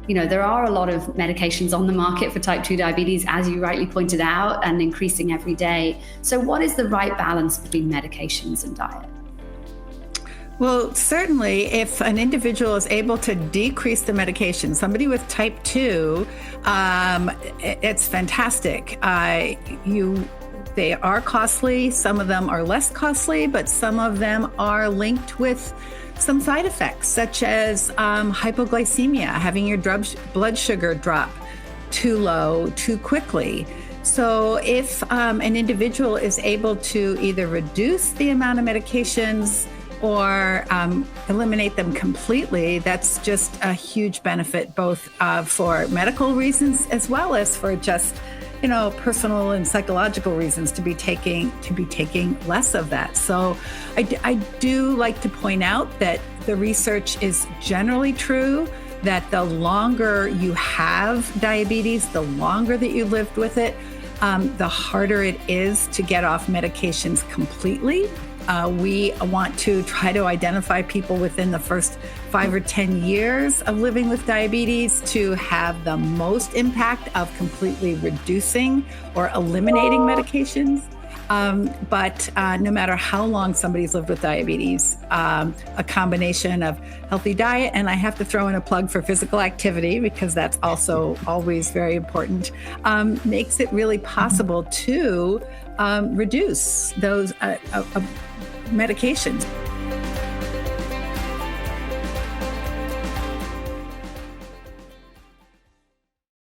there are a lot of medications on the market for type 2 diabetes, as you rightly pointed out, and increasing every day. So what is the right balance between medications and diet? Well, certainly, if an individual is able to decrease the medication, somebody with type 2, it's fantastic. They are costly. Some of them are less costly, but some of them are linked with some side effects, such as hypoglycemia, having your blood sugar drop too low too quickly. So if an individual is able to either reduce the amount of medications or eliminate them completely, that's just a huge benefit, both for medical reasons as well as for just personal and psychological reasons to be taking less of that. So I do like to point out that the research is generally true, that the longer you have diabetes, the longer that you lived with it, the harder it is to get off medications completely. We want to try to identify people within the first 5 or 10 years of living with diabetes to have the most impact of completely reducing or eliminating medications. But no matter how long somebody's lived with diabetes, a combination of healthy diet, and I have to throw in a plug for physical activity because that's also always very important, makes it really possible to reduce those medications.